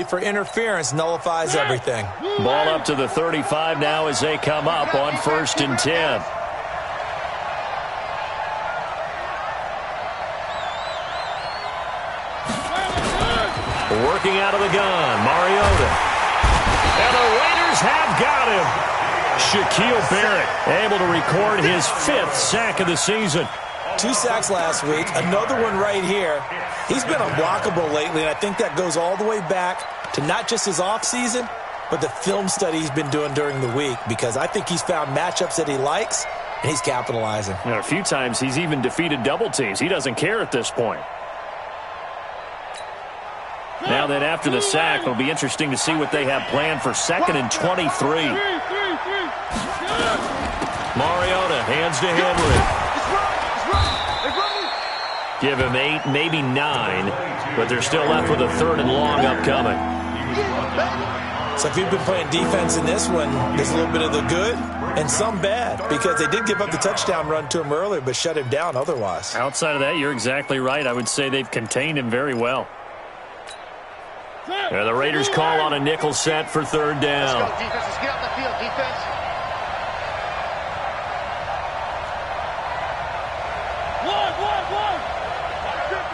for interference nullifies everything. Ball up to the 35 now as they come up on 1st and 10. Working out of the gun, Mariota. And the Raiders have got him. Shaquille Barrett able to record his 5th sack of the season. 2 sacks last week, another one right here. He's been unblockable lately, and I think that goes all the way back to not just his offseason, but the film study he's been doing during the week, because I think he's found matchups that he likes, and he's capitalizing. A few times he's even defeated double teams. He doesn't care at this point. Now that after the sack, it'll be interesting to see what they have planned for 2nd and 23. Mariota hands to Henry. Give him 8, maybe 9, but they're still left with a 3rd and long upcoming. So if you've been playing defense in this one, there's a little bit of the good and some bad, because they did give up the touchdown run to him earlier, but shut him down otherwise. Outside of that, you're exactly right. I would say they've contained him very well. And the Raiders call on a nickel set for 3rd down. Let's go, defense. Let's get out the field, defense.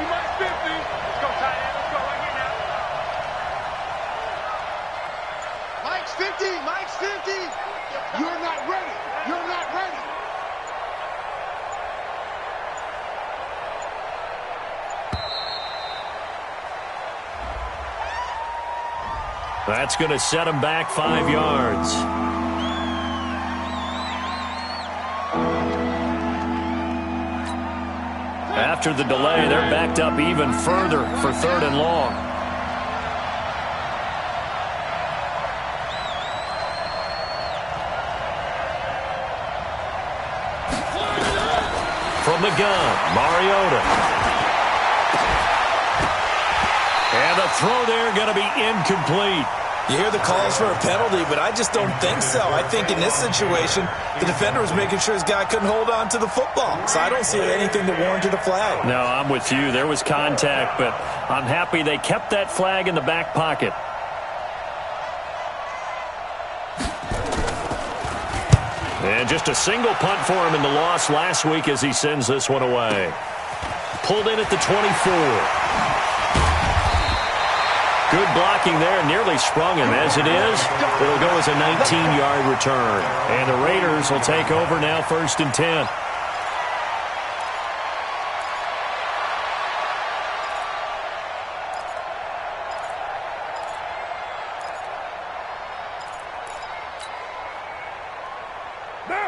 Let's go, tight end. Let's go right here now. Mike's 50. Mike's 50. You're not ready. You're not ready. That's going to set him back 5 yards. After the delay, they're backed up even further for 3rd and long. From the gun, Mariota. And the throw there going to be incomplete. You hear the calls for a penalty, but I just don't think so. I think in this situation, the defender was making sure his guy couldn't hold on to the football. So I don't see anything that warranted a flag. No, I'm with you. There was contact, but I'm happy they kept that flag in the back pocket. And just a single punt for him in the loss last week as he sends this one away. Pulled in at the 24. Good blocking there, nearly sprung him. As it is, it'll go as a 19-yard return. And the Raiders will take over now 1st and 10.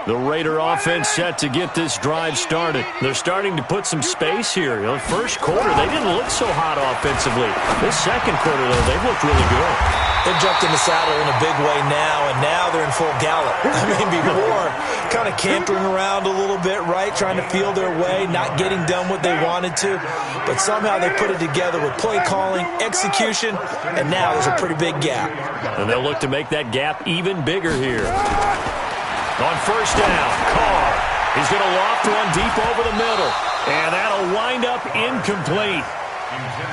The Raider offense set to get this drive started. They're starting to put some space here. The first quarter, they didn't look so hot offensively. This second quarter, though, they've looked really good. They've jumped in the saddle in a big way now, and now they're in full gallop. I mean, before, kind of cantering around a little bit, right, trying to feel their way, not getting done what they wanted to. But somehow they put it together with play calling, execution, and now there's a pretty big gap. And they'll look to make that gap even bigger here. On 1st down, Carr. He's going to loft one deep over the middle. And that'll wind up incomplete.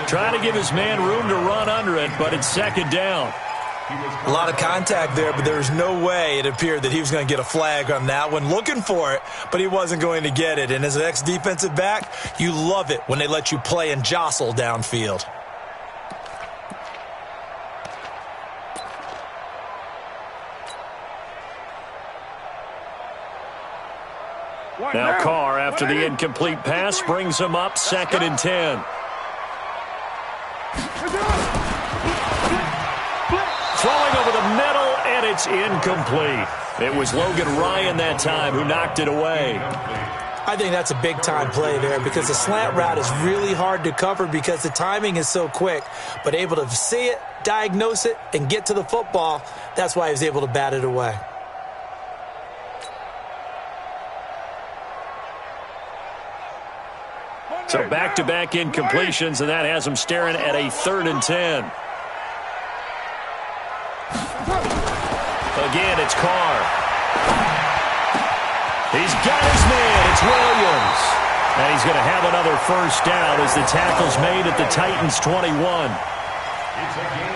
Trying to give his man room to run under it, but it's 2nd down. A lot of contact there, but there was no way it appeared that he was going to get a flag on that one. Looking for it, but he wasn't going to get it. And as an ex-defensive back, you love it when they let you play and jostle downfield. Now Carr, after the incomplete pass, brings him up 2nd and 10. Throwing over the middle, and it's incomplete. It was Logan Ryan that time who knocked it away. I think that's a big-time play there, because the slant route is really hard to cover because the timing is so quick. But able to see it, diagnose it, and get to the football, that's why he was able to bat it away. So back-to-back incompletions, and that has him staring at a 3rd and 10. Again, it's Carr. He's got his man. It's Williams. And he's going to have another 1st down as the tackle's made at the Titans' 21.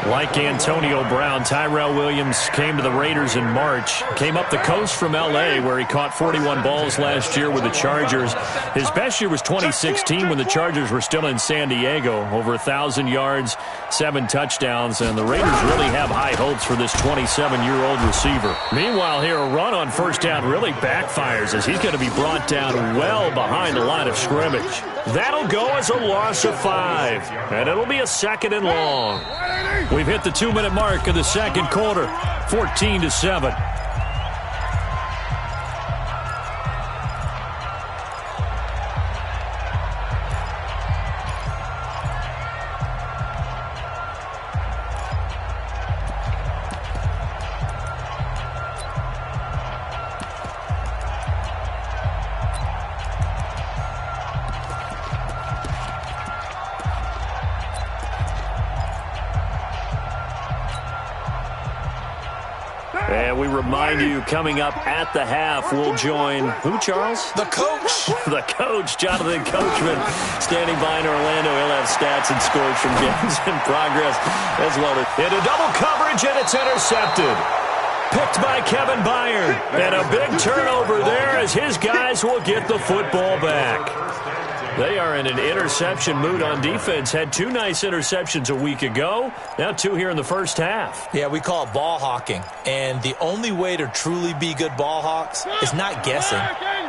Like Antonio Brown, Tyrell Williams came to the Raiders in March. Came up the coast from L.A., where he caught 41 balls last year with the Chargers. His best year was 2016 when the Chargers were still in San Diego. Over 1,000 yards, 7 touchdowns, and the Raiders really have high hopes for this 27-year-old receiver. Meanwhile, here, a run on first down really backfires as he's going to be brought down well behind the line of scrimmage. That'll go as a loss of 5, and it'll be a 2nd and long. We've hit the 2-minute mark of the second quarter, 14-7. And we remind you, coming up at the half, we'll join who, Charles? The coach. The coach, Jonathan Coachman, standing by in Orlando. He'll have stats and scores from games in progress as well. Into double coverage, and it's intercepted. Picked by Kevin Byard. And a big turnover there as his guys will get the football back. They are in an interception mood on defense. Had 2 nice interceptions a week ago. Now 2 here in the first half. Yeah, we call it ball hawking. And the only way to truly be good ball hawks is not guessing.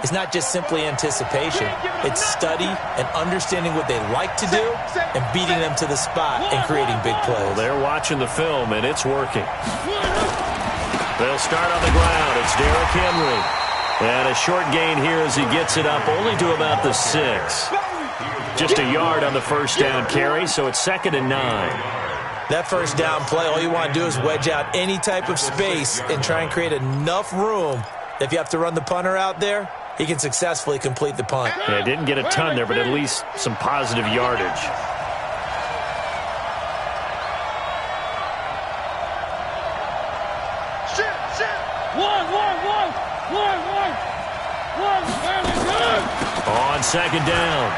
It's not just simply anticipation. It's study and understanding what they like to do and beating them to the spot and creating big plays. Well, they're watching the film, and it's working. They'll start on the ground. It's Derrick Henry. And a short gain here as he gets it up only to about the 6. Just a yard on the first down carry, so it's 2nd and 9. That first down play, all you want to do is wedge out any type of space and try and create enough room. If you have to run the punter out there, he can successfully complete the punt. Yeah, didn't get a ton there, but at least some positive yardage. On 2nd down,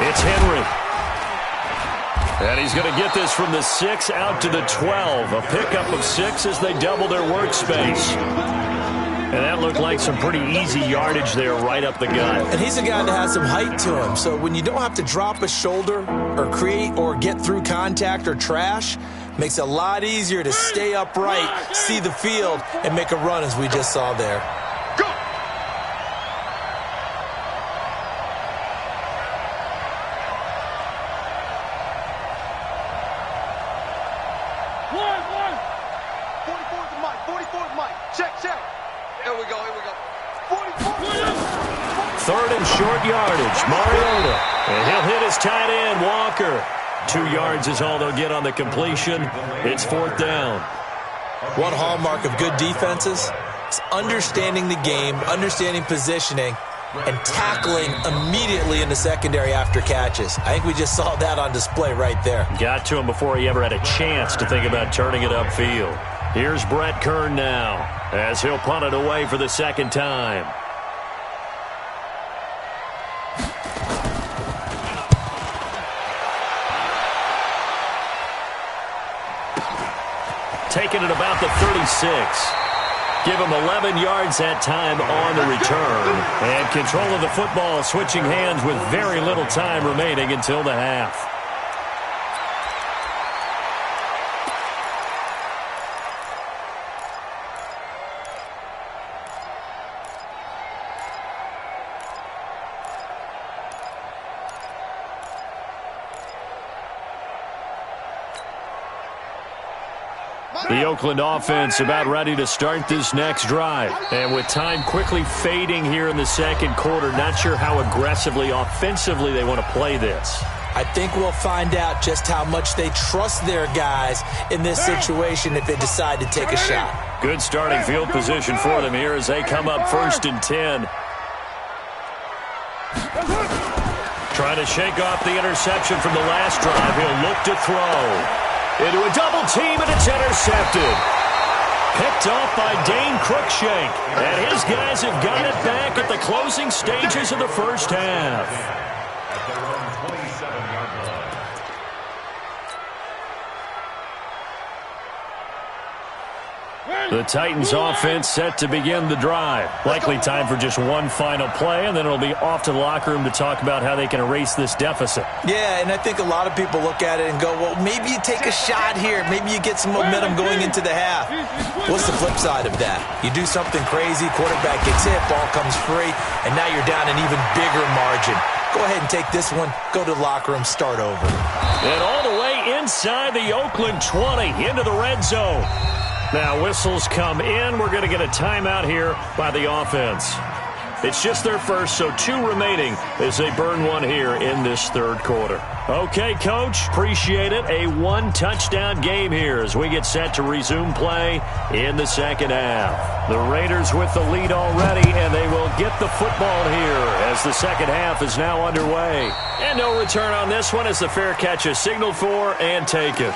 it's Henry. And he's going to get this from the 6 out to the 12. A pickup of 6 as they double their workspace. And that looked like some pretty easy yardage there right up the gut. And he's a guy that has some height to him. So when you don't have to drop a shoulder or create or get through contact or trash, makes it a lot easier to stay upright, see the field, and make a run as we just saw there. Third and short yardage, Mariota. And he'll hit his tight end, Walker. 2 yards is all they'll get on the completion. It's 4th down. One hallmark of good defenses is understanding the game, understanding positioning, and tackling immediately in the secondary after catches. I think we just saw that on display right there. Got to him before he ever had a chance to think about turning it upfield. Here's Brett Kern now as he'll punt it away for the 2nd time. Taking it about the 36. Give him 11 yards that time on the return. And control of the football switching hands with very little time remaining until the half. The Oakland offense about ready to start this next drive. And with time quickly fading here in the second quarter, not sure how aggressively, offensively they want to play this. I think we'll find out just how much they trust their guys in this situation if they decide to take a shot. Good starting field position for them here as they come up 1st and 10. Trying to shake off the interception from the last drive. He'll look to throw. Into a double team, and it's intercepted. Picked off by Dane Cruikshank. And his guys have got it back at the closing stages of the first half. The Titans offense set to begin the drive. Likely time for just one final play, and then it'll be off to the locker room to talk about how they can erase this deficit. Yeah, and I think a lot of people look at it and go, well, maybe you take a shot here. Maybe you get some momentum going into the half. What's the flip side of that? You do something crazy, quarterback gets hit, ball comes free, and now you're down an even bigger margin. Go ahead and take this one, go to the locker room, start over. And all the way inside the Oakland 20, into the red zone. Now whistles come in. We're going to get a timeout here by the offense. It's just their first, so 2 remaining as they burn one here in this third quarter. Okay, Coach, appreciate it. A 1-touchdown game here as we get set to resume play in the second half. The Raiders with the lead already, and they will get the football here as the second half is now underway. And no return on this one as the fair catch is signaled for and taken.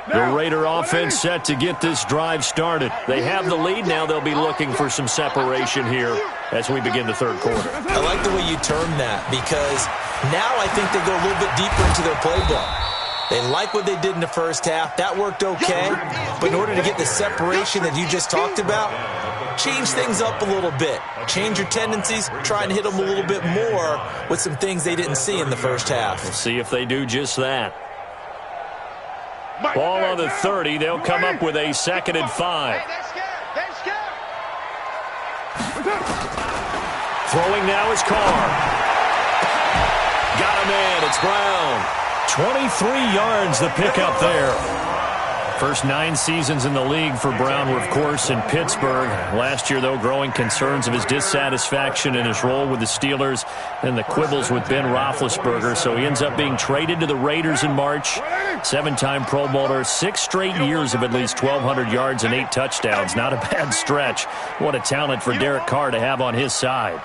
The Raider offense set to get this drive started. They have the lead. Now they'll be looking for some separation here as we begin the third quarter. I like the way you term that because now I think they go a little bit deeper into their playbook. They like what they did in the first half. That worked okay. But in order to get the separation that you just talked about, change things up a little bit. Change your tendencies. Try and hit them a little bit more with some things they didn't see in the first half. We'll see if they do just that. Ball on the 30. They'll come up with a 2nd and 5. Throwing now is Carr. Got him in. It's Brown. 23 yards the pickup there. First 9 seasons in the league for Brown were, of course, in Pittsburgh. Last year, though, growing concerns of his dissatisfaction in his role with the Steelers and the quibbles with Ben Roethlisberger. So he ends up being traded to the Raiders in March. 7-time Pro Bowler, 6 straight years of at least 1,200 yards and 8 touchdowns. Not a bad stretch. What a talent for Derek Carr to have on his side.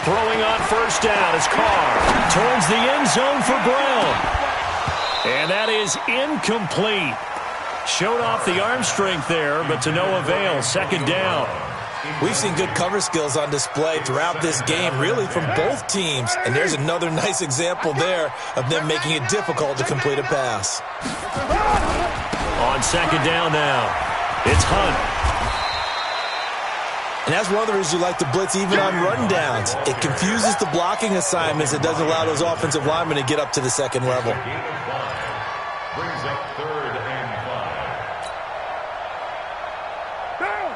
Throwing on first down is Carr. Towards the end zone for Brown. And that is incomplete. Showed off the arm strength there, but to no avail. 2nd down. We've seen good cover skills on display throughout this game, really from both teams. And there's another nice example there of them making it difficult to complete a pass. On 2nd down now, it's Hunt. And that's one of the reasons you like to blitz even on rundowns. It confuses the blocking assignments. It doesn't allow those offensive linemen to get up to the second level. Brings up 3rd and 5. Down.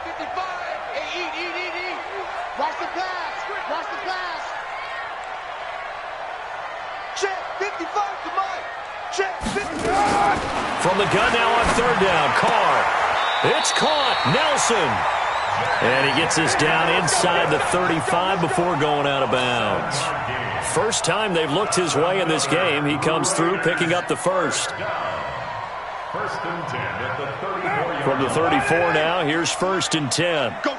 55. Hey, eat. Watch the pass. Check. 55 to Mike. Check. 55. From the gun now on 3rd down. Carr. It's caught. Nelson. And he gets this down inside the 35 before going out of bounds. First time they've looked his way in this game. He comes through picking up the first. 1st and 10 at the 34. From the 34 now, here's 1st and 10. Go.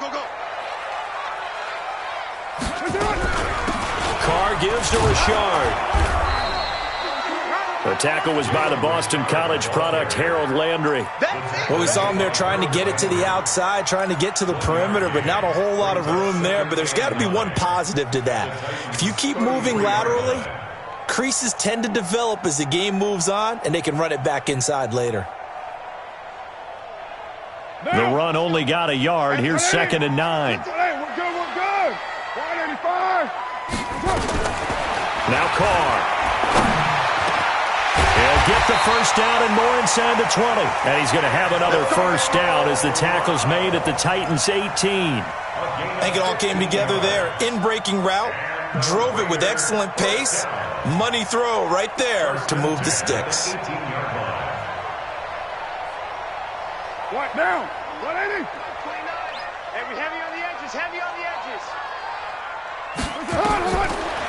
Carr gives to Richard. The tackle was by the Boston College product, Harold Landry. Well, we saw him there trying to get it to the outside, trying to get to the perimeter, but not a whole lot of room there. But there's got to be one positive to that. If you keep moving laterally, creases tend to develop as the game moves on, and they can run it back inside later. The run only got a yard. Here's 2nd and 9. We're good. 185. Now Carr. He'll get the first down and more inside the 20. And he's going to have another first down as the tackle's made at the Titans' 18. I think it all came together there. In-breaking route, drove it with excellent pace. Money throw right there to move the sticks. What now? 180. 29. Hey, we heavy on the edges.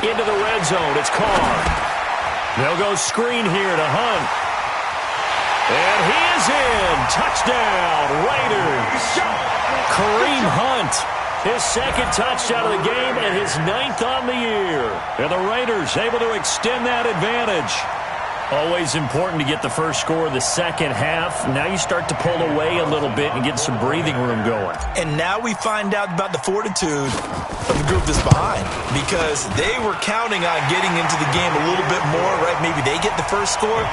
Into the red zone. It's Carr. They'll go screen here to Hunt. And he is in. Touchdown, Raiders. Kareem Hunt, his 2nd touchdown of the game and his 9th on the year. And the Raiders able to extend that advantage. Always important to get the first score of the second half. Now you start to pull away a little bit and get some breathing room going. And now we find out about the fortitude of the group that's behind, because they were counting on getting into the game a little bit more, right? Maybe they get the first score.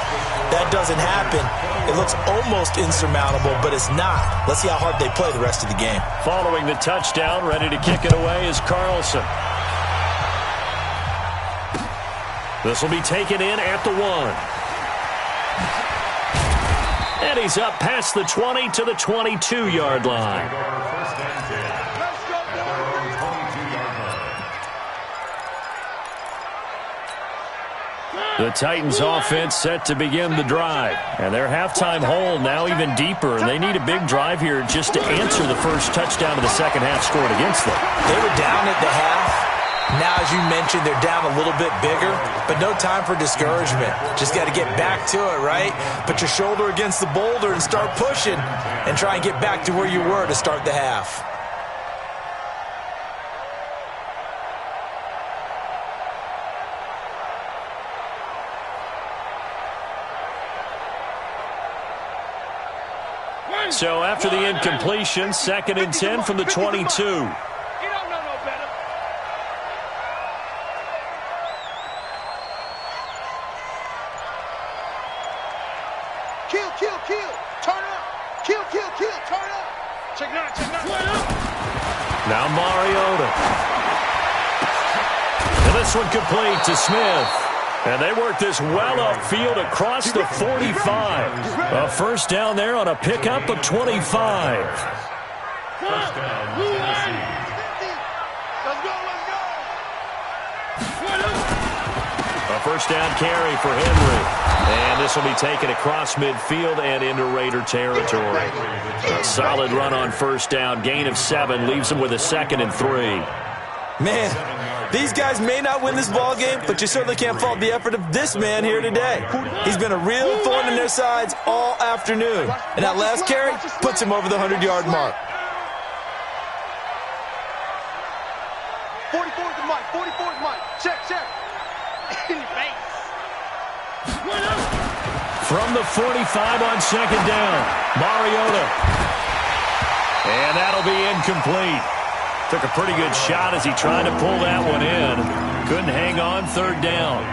That doesn't happen. It looks almost insurmountable, but it's not. Let's see how hard they play the rest of the game. Following the touchdown, ready to kick it away is Carlson. This will be taken in at the 1. And he's up past the 20 to the 22-yard line. The Titans offense set to begin the drive. And their halftime hole now even deeper. They need a big drive here just to answer the first touchdown of the second half scored against them. They were down at the half. Now, as you mentioned, they're down a little bit bigger, but no time for discouragement. Just got to get back to it, right? Put your shoulder against the boulder and start pushing and try and get back to where you were to start the half. So after the incompletion, 2nd and 10 from the 22. Now Mariota. And this one complete to Smith. And they work this well upfield across the 45. A first down there on a pickup of 25. A first down carry for Henry. And this will be taken across midfield and into Raider territory. A solid run on first down. Gain of 7 leaves them with a 2nd and 3. Man, these guys may not win this ball game, but you certainly can't fault the effort of this man here today. He's been a real thorn in their sides all afternoon. And that last carry puts him over the 100-yard mark. 44's the Mike. 44's Mike. Check. In your face. From the 45 on 2nd down, Mariota. And that'll be incomplete. Took a pretty good shot as he tried to pull that one in. Couldn't hang on 3rd down.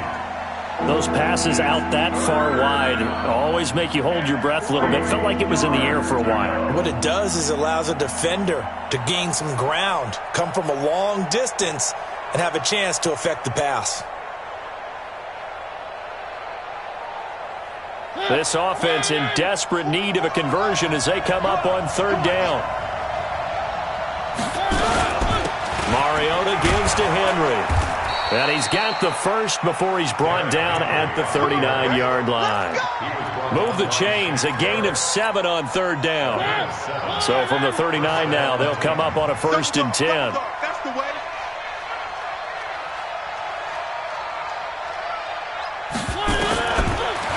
Those passes out that far wide always make you hold your breath a little bit. Felt like it was in the air for a while. What it does is allows a defender to gain some ground, come from a long distance, and have a chance to affect the pass. This offense in desperate need of a conversion as they come up on 3rd down. Mariota gives to Henry. And he's got the first before he's brought down at the 39-yard line. Move the chains, a gain of 7 on 3rd down. So from the 39 now, they'll come up on a 1st and 10.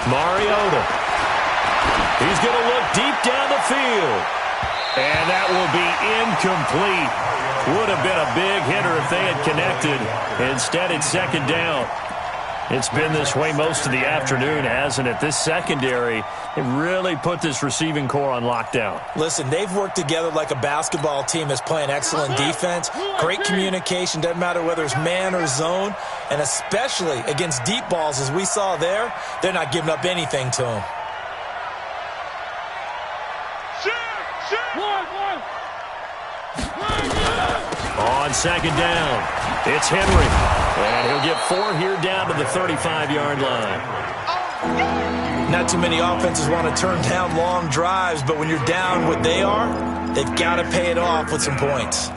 Mariota. He's going to look deep down the field. And that will be incomplete. Would have been a big hitter if they had connected. Instead, it's 2nd down. It's been this way most of the afternoon, hasn't it? This secondary, it really put this receiving core on lockdown. Listen, they've worked together like a basketball team that's playing excellent defense. Great communication, doesn't matter whether it's man or zone. And especially against deep balls, as we saw there, they're not giving up anything to them. On 2nd down, it's Henry. And he'll get 4 here down to the 35-yard line. Not too many offenses want to turn down long drives, but when you're down what they are, they've got to pay it off with some points.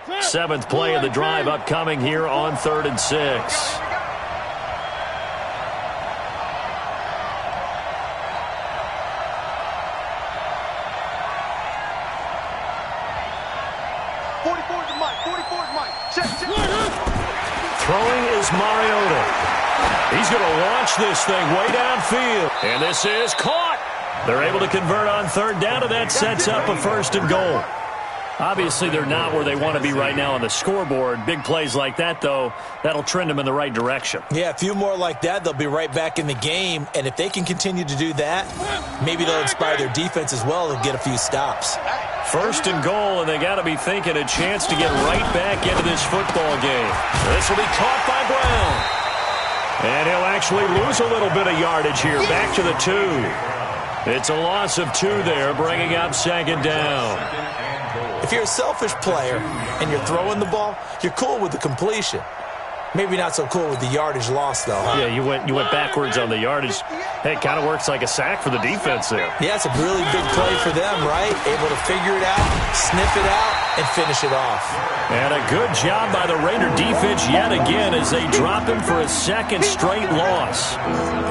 7th play of the drive upcoming here on 3rd and 6. Throwing is Mariota. He's going to launch this thing way downfield. And this is caught. They're able to convert on 3rd down, and that sets up a 1st and goal. Obviously, they're not where they want to be right now on the scoreboard. Big plays like that, though, that'll trend them in the right direction. Yeah, a few more like that, they'll be right back in the game. And if they can continue to do that, maybe they'll inspire their defense as well and get a few stops. First and goal, and they got to be thinking a chance to get right back into this football game. This will be caught by Brown. And he'll actually lose a little bit of yardage here, back to the 2. It's a loss of 2 there, bringing up second down. If you're a selfish player and you're throwing the ball, you're cool with the completion. Maybe not so cool with the yardage loss, though, huh? Yeah, you went backwards on the yardage. Hey, it kind of works like a sack for the defense there. Yeah, it's a really big play for them, right? Able to figure it out, sniff it out, and finish it off. And a good job by the Raider defense yet again as they drop him for a second straight loss.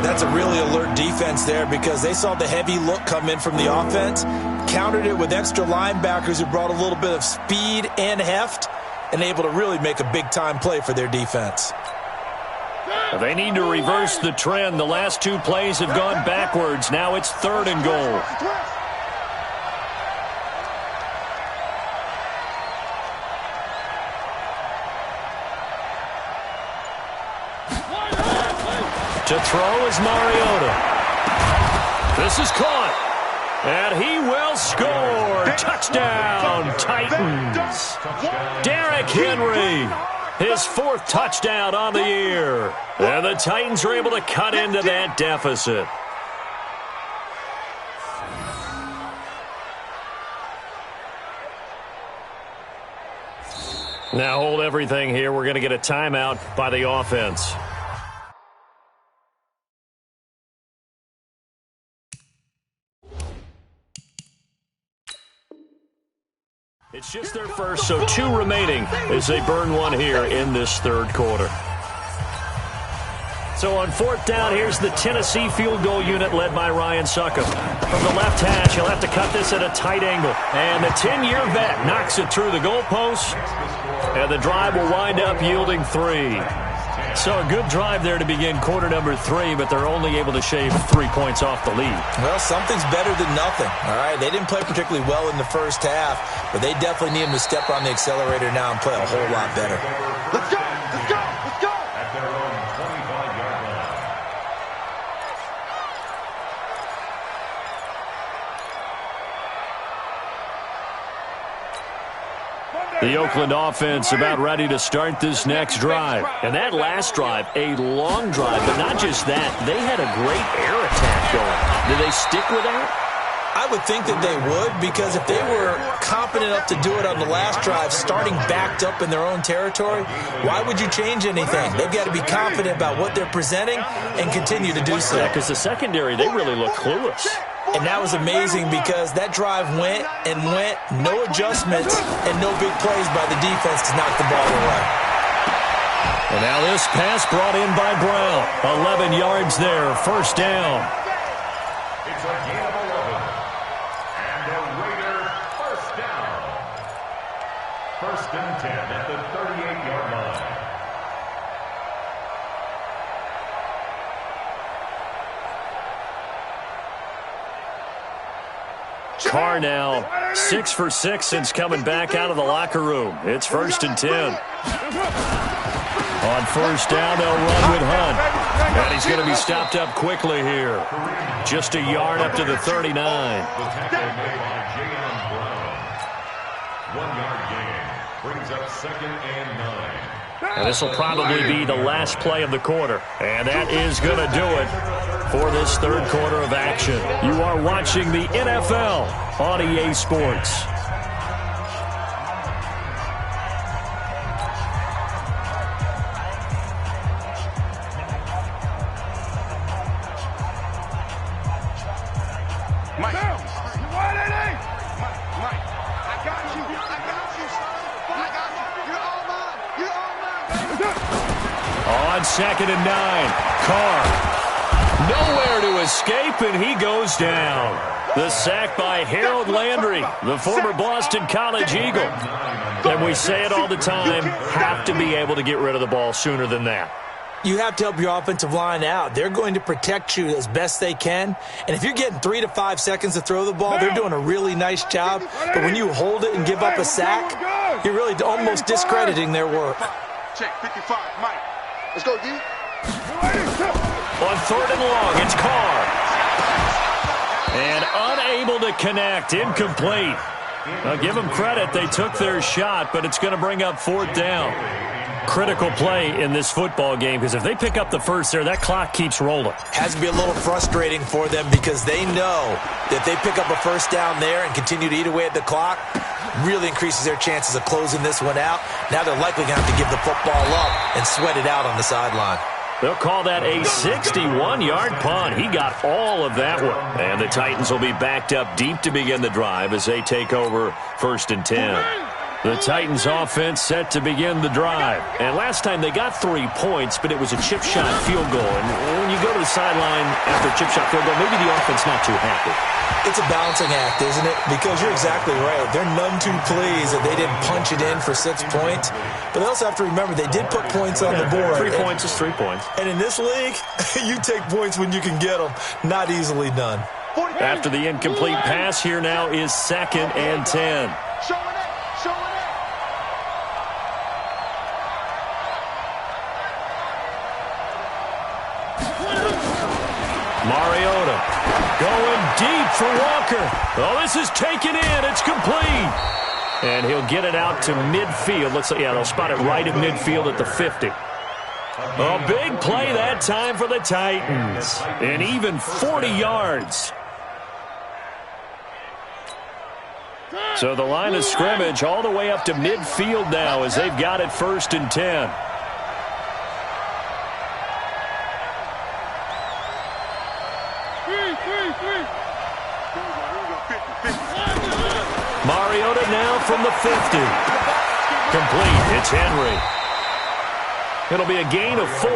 That's a really alert defense there because they saw the heavy look come in from the offense, countered it with extra linebackers who brought a little bit of speed and heft, and able to really make a big-time play for their defense. They need to reverse the trend. The last 2 plays have gone backwards. Now it's 3rd and goal. To throw is Mariota. This is caught. And he will score. Touchdown, Titans. Derrick Henry, his 4th touchdown on the year. And the Titans are able to cut into that deficit. Now hold everything here. We're going to get a timeout by the offense. It's just their first, so 2 remaining as they burn 1 here in this 3rd quarter. So on 4th down, here's the Tennessee field goal unit led by Ryan Succop. From the left hash, he'll have to cut this at a tight angle. And the 10-year vet knocks it through the goalpost. And the drive will wind up yielding 3. So a good drive there to begin quarter number 3, but they're only able to shave 3 points off the lead. Well, something's better than nothing, all right? They didn't play particularly well in the first half, but they definitely need them to step on the accelerator now and play a whole lot better. Let's go! Let's go! Let's go! At their own 25-yard line. The Oakland offense about ready to start this next drive. And that last drive, a long drive, but not just that. They had a great air attack going. Did they stick with that? I would think that they would, because if they were competent enough to do it on the last drive, starting backed up in their own territory, why would you change anything? They've got to be confident about what they're presenting and continue to do so. Yeah, because the secondary, they really look clueless. And that was amazing because that drive went and went, no adjustments and no big plays by the defense to knock the ball away. And now this pass brought in by Brown. 11 yards there, 1st down. It's a gain of 11. And the Raiders 1st down. 1st and 10 at the 38-yard line. Carr now 6 for 6 since coming back out of the locker room. It's 1st and 10. On 1st down, they'll run with Hunt. And he's going to be stopped up quickly here. Just a yard up to the 39. The tackle made by J.M. Brown. 1-yard gain. Brings up 2nd and 9. And this will probably be the last play of the quarter. And that is going to do it for this 3rd quarter of action. You are watching the NFL on EA Sports. Mike, I got you, son. I got you. You're all mine. On 2nd and 9, Carr. Nowhere to escape, and he goes down. The sack by Harold Landry, the former Boston College Eagle. And we say it all the time, have to be able to get rid of the ball sooner than that. You have to help your offensive line out. They're going to protect you as best they can. And if you're getting 3 to 5 seconds to throw the ball, they're doing a really nice job. But when you hold it and give up a sack, you're really almost discrediting their work. Check 55, Mike. Let's go, D. On 3rd and long, it's Carr. And unable to connect, incomplete. Now, give them credit, they took their shot, but it's going to bring up 4th down. Critical play in this football game, because if they pick up the first there, that clock keeps rolling. Has to be a little frustrating for them because they know that they pick up a first down there and continue to eat away at the clock, really increases their chances of closing this one out. Now they're likely going to have to give the football up and sweat it out on the sideline. They'll call that a 61-yard punt. He got all of that one. And the Titans will be backed up deep to begin the drive as they take over 1st and 10. The Titans offense set to begin the drive. And last time they got 3 points, but it was a chip shot field goal. And when you go to the sideline after a chip shot field goal, maybe the offense not too happy. It's a balancing act, isn't it? Because you're exactly right. They're none too pleased that they didn't punch it in for 6 points. But they also have to remember they did put points on the board. 3 points is 3 points. And in this league, you take points when you can get them. not easily done. After the incomplete pass, here now is 2nd and 10. Mariota going deep for Walker. Oh, this is taken in. It's complete. And he'll get it out to midfield. Looks like, yeah, they'll spot it right at midfield at the 50. A big play that time for the Titans. And even 40 yards. So the line of scrimmage all the way up to midfield now as they've got it 1st and 10. Mariota now from the 50. Complete. It's Henry. It'll be a gain of 4,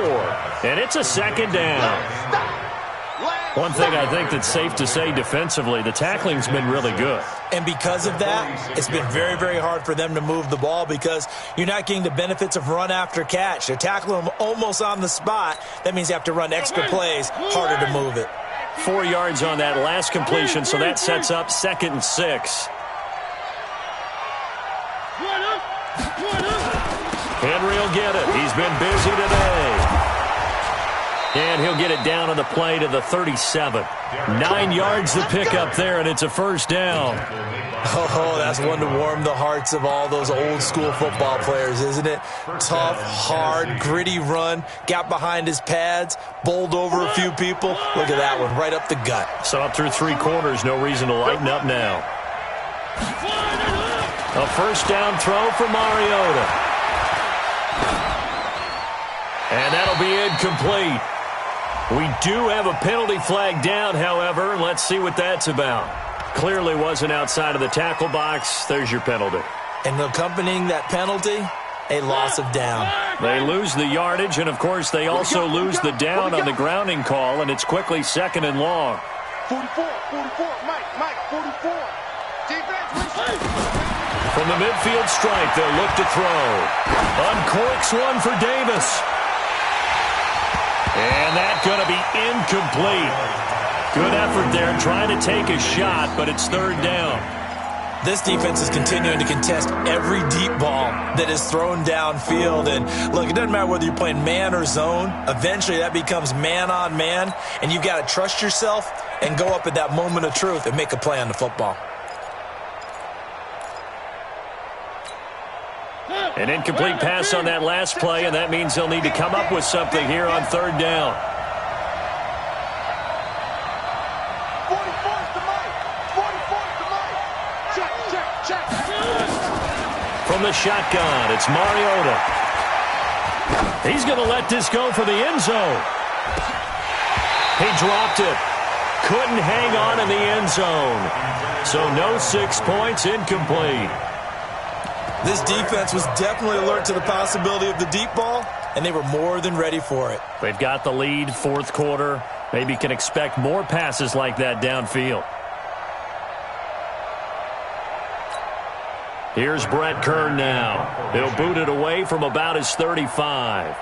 and it's a 2nd down. One thing I think that's safe to say defensively, the tackling's been really good. And because of that, it's been very, very hard for them to move the ball because you're not getting the benefits of run after catch. They're tackling them almost on the spot. That means you have to run extra plays, harder to move it. 4 yards on that last completion, so that sets up 2nd and 6. Henry will get it. He's been busy today. And he'll get it down on the play to the 37. 9 yards to pick up there, and it's a 1st down. Oh, that's one to warm the hearts of all those old school football players, isn't it? Tough, hard, gritty run, got behind his pads, bowled over a few people. Look at that one, right up the gut. So up through 3 quarters, no reason to lighten up now. A 1st down throw for Mariota. And that'll be incomplete. We do have a penalty flag down, however. Let's see what that's about. Clearly wasn't outside of the tackle box. There's your penalty. And accompanying that penalty, a loss of down. They lose the yardage, and, of course, they also lose the down on the grounding call, and it's quickly 2nd and long. 44, Mike, 44. Defense. From the midfield stripe, they'll look to throw. Uncorks one for Davis. And that's going to be incomplete. Good effort there trying to take a shot, but it's 3rd down. This defense is continuing to contest every deep ball that is thrown downfield. And, look, it doesn't matter whether you're playing man or zone. Eventually that becomes man on man, and you've got to trust yourself and go up at that moment of truth and make a play on the football. An incomplete pass on that last play, and that means they'll need to come up with something here on 3rd down. 44 to Mike. Check. From the shotgun, it's Mariota. He's going to let this go for the end zone. He dropped it. Couldn't hang on in the end zone. So no 6 points, incomplete. This defense was definitely alert to the possibility of the deep ball, and they were more than ready for it. They've got the lead, 4th quarter. Maybe can expect more passes like that downfield. Here's Brett Kern now. He'll boot it away from about his 35.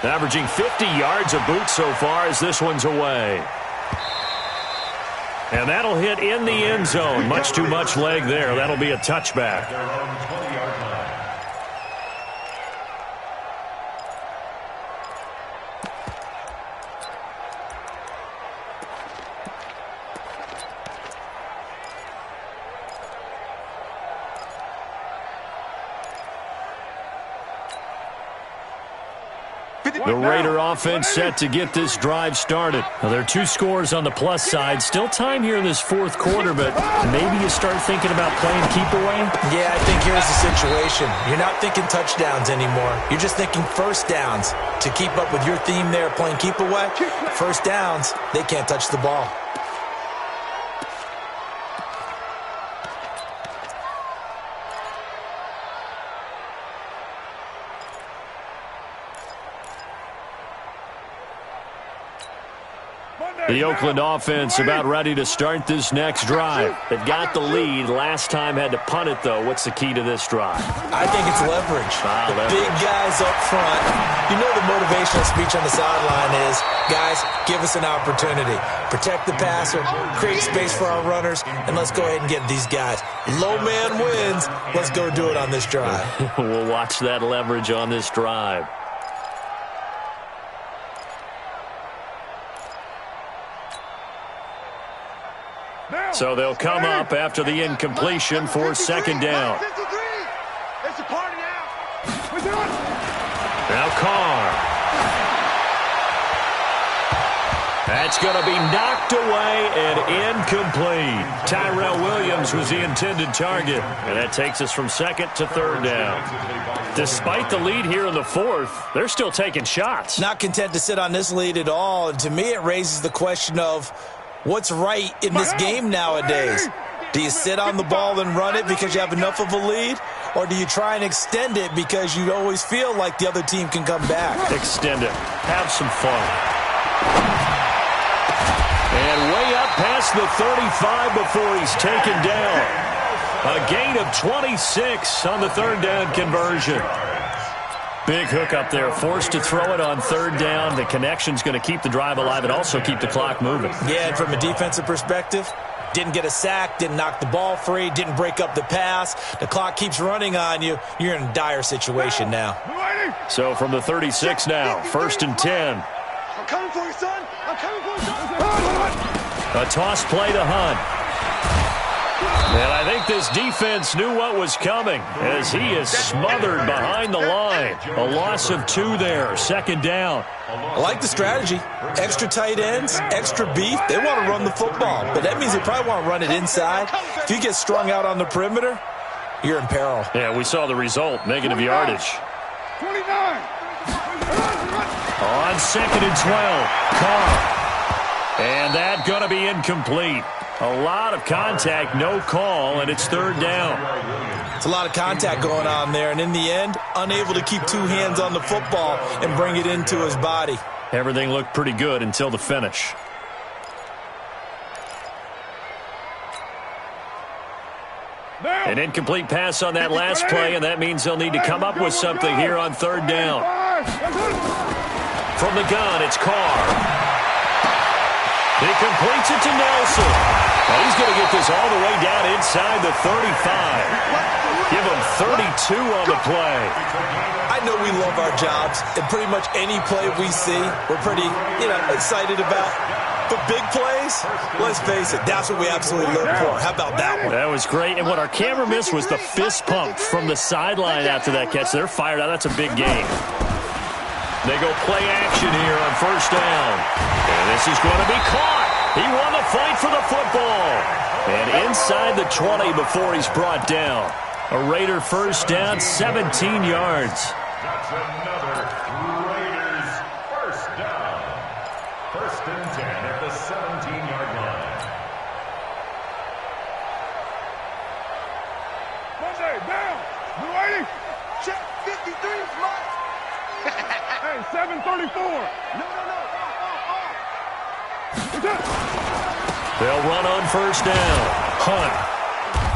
Averaging 50 yards a boot so far as this one's away. And that'll hit in the end zone. Much too much leg there. That'll be a touchback. The Raider offense set to get this drive started. Now, there are 2 scores on the plus side. Still time here in this fourth quarter, but maybe you start thinking about playing keep away? Yeah, I think here's the situation. You're not thinking touchdowns anymore. You're just thinking first downs. To keep up with your theme there, playing keep away, first downs, they can't touch the ball. The Oakland offense about ready to start this next drive. They've got the lead. Last time had to punt it, though. What's the key to this drive? I think it's leverage. Big guys up front. You know the motivational speech on the sideline is, guys, give us an opportunity. Protect the passer, create space for our runners, and let's go ahead and get these guys. Low man wins. Let's go do it on this drive. We'll watch that leverage on this drive. So they'll come up after the incompletion for second down. It's a party now. Now Carr. That's going to be knocked away and incomplete. Tyrell Williams was the intended target. And that takes us from second to third down. Despite the lead here in the fourth, they're still taking shots. Not content to sit on this lead at all. And to me, it raises the question of, what's right in this game nowadays? Do you sit on the ball and run it because you have enough of a lead? Or do you try and extend it because you always feel like the other team can come back? Extend it. Have some fun. And way up past the 35 before he's taken down. A gain of 26 on the third down conversion. Big hook up there, forced to throw it on third down. The connection's going to keep the drive alive and also keep the clock moving. Yeah, and from a defensive perspective, didn't get a sack, didn't knock the ball free, didn't break up the pass. The clock keeps running on you. You're in a dire situation now. So from the 36 now, 1st and 10. I'm coming for you, son. I'm coming for you, son. A toss play to Hunt. And I think this defense knew what was coming as he is smothered behind the line. A loss of 2 there, second down. I like the strategy. Extra tight ends, extra beef. They want to run the football, but that means they probably want to run it inside. If you get strung out on the perimeter, you're in peril. Yeah, we saw the result, negative yardage. 29. On 2nd and 12, Carr. And that going to be incomplete. A lot of contact, no call, and it's third down. It's a lot of contact going on there, and in the end, unable to keep 2 hands on the football and bring it into his body. Everything looked pretty good until the finish. An incomplete pass on that last play, and that means they'll need to come up with something here on third down. From the gun, it's Carr. He completes it to Nelson. Well, he's going to get this all the way down inside the 35. Give him 32 on the play. I know we love our jobs, and pretty much any play we see, we're pretty, excited about. But big plays, let's face it, that's what we absolutely live for. How about that one? That was great. And what our camera missed was the fist pump from the sideline after that catch. They're fired out. That's a big game. They go play action here on first down. And this is going to be caught. He won the fight for the football. And inside the 20 before he's brought down. A Raider first down, 17 yards. That's another Raiders first down. 1st and 10 at the 17-yard line. Monday, down. Blue 80. Check 53, Mike. Hey, 734. No. They'll run on first down. Hunt.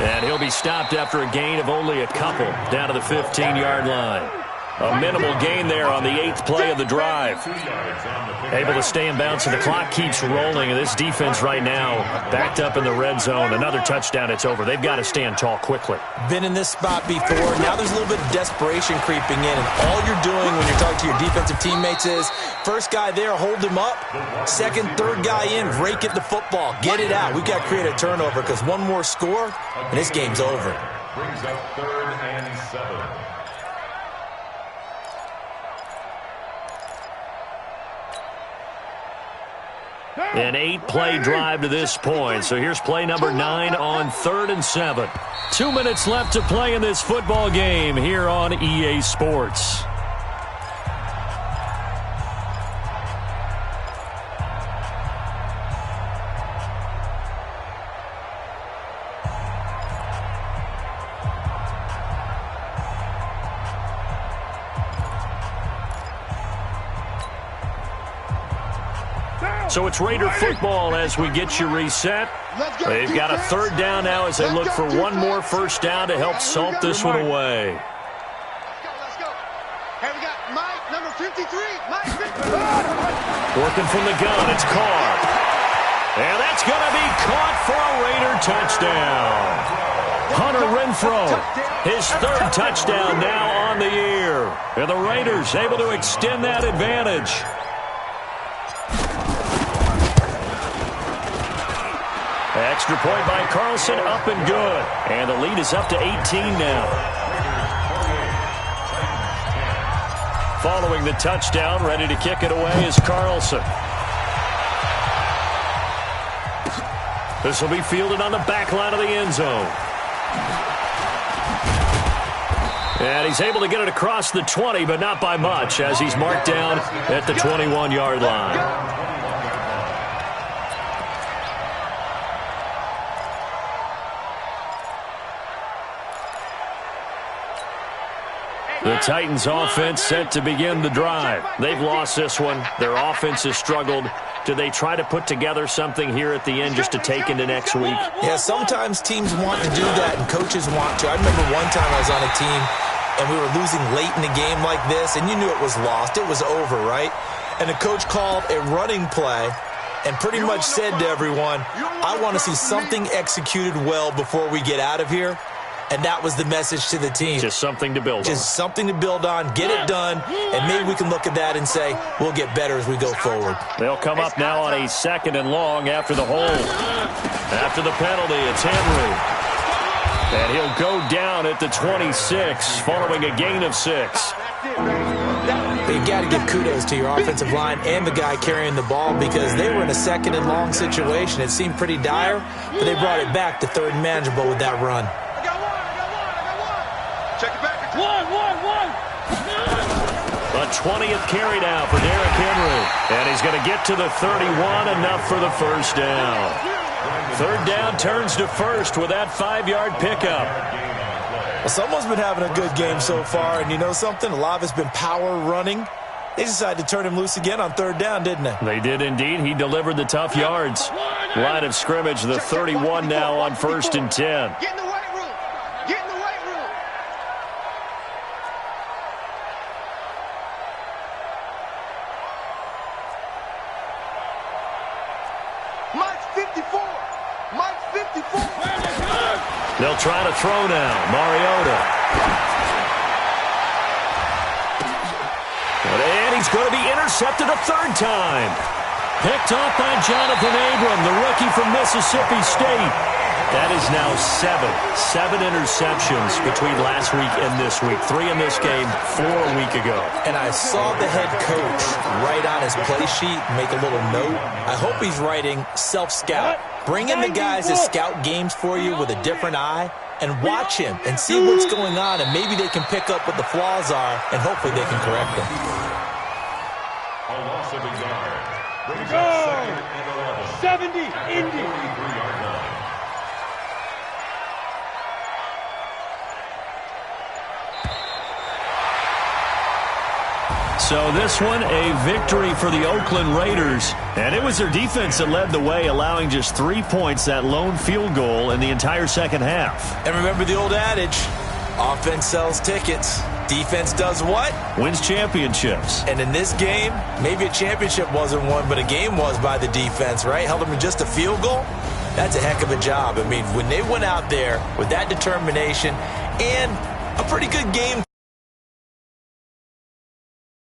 And he'll be stopped after a gain of only a couple down to the 15-yard line. A minimal gain there on the 8th play of the drive. Able to stay in bounds, and the clock keeps rolling. And this defense right now backed up in the red zone. Another touchdown, it's over. They've got to stand tall quickly. Been in this spot before. Now there's a little bit of desperation creeping in. And all you're doing when you're talking to your defensive teammates is, first guy there, hold him up. Second, third guy in, rake at the football. Get it out. We've got to create a turnover because one more score, and this game's over. Brings up 3rd and 7. An 8-play drive to this point. So here's play number 9 on 3rd and 7. 2 minutes left to play in this football game here on EA Sports. So it's Raider football as we get you reset. They've got a 3rd down now as they look for one more first down to help salt this one away. Let's go. Hey, we got Mike, number 53. Mike 53. Working from the gun, it's Carr. And that's going to be caught for a Raider touchdown. Hunter Renfrow, his 3rd touchdown now on the year. And the Raiders able to extend that advantage. Extra point by Carlson, up and good. And the lead is up to 18 now. Following the touchdown, ready to kick it away is Carlson. This will be fielded on the back line of the end zone. And he's able to get it across the 20, but not by much, as he's marked down at the 21-yard line. The Titans offense set to begin the drive. They've lost this one. Their offense has struggled. Do they try to put together something here at the end just to take into next week? Yeah, sometimes teams want to do that and coaches want to. I remember one time I was on a team and we were losing late in the game like this, and you knew it was lost. It was over, right? And the coach called a running play and pretty much said to everyone, I want to see something executed well before we get out of here. And that was the message to the team. Just something to build on. Just something to build on, get it done, and maybe we can look at that and say, we'll get better as we go forward. They'll come up now on a 2nd and long after the hold. After the penalty, it's Henry. And he'll go down at the 26, following a gain of 6. But you got to give kudos to your offensive line and the guy carrying the ball because they were in a 2nd and long situation. It seemed pretty dire, but they brought it back to 3rd and manageable with that run. Check it back. A 20th carry now for Derrick Henry. And he's going to get to the 31, enough for the first down. 3rd down turns to 1st with that 5-yard pickup. Well, someone's been having a good game so far, and you know something? A lot of it's been power running. They decided to turn him loose again on 3rd down, didn't they? They did indeed. He delivered the tough yards. Line of scrimmage, the 31 now on 1st and 10. Get in the weight room. Get in the weight room. Mike's 54. Mike's 54. They'll try to throw now. Mariota. And he's going to be intercepted a 3rd time. Picked off by Jonathan Abram, the rookie from Mississippi State. That is now 7 interceptions between last week and this week. 3 in this game, 4 a week ago. And I saw the head coach write on his play sheet, make a little note. I hope he's writing self-scout. Bring in the guys that scout games for you with a different eye and watch him and see what's going on, and maybe they can pick up what the flaws are, and hopefully they can correct them. A loss of a yard. Brings up 2nd and 11. 70, Indy. 43-yard line. So this one, a victory for the Oakland Raiders. And it was their defense that led the way, allowing just 3 points, that lone field goal in the entire second half. And remember the old adage, Offense sells tickets. Defense does what? Wins championships. And in this game, maybe a championship wasn't won, but a game was by the defense, right? Held them to just a field goal. That's a heck of a job. I mean, when they went out there with that determination and a pretty good game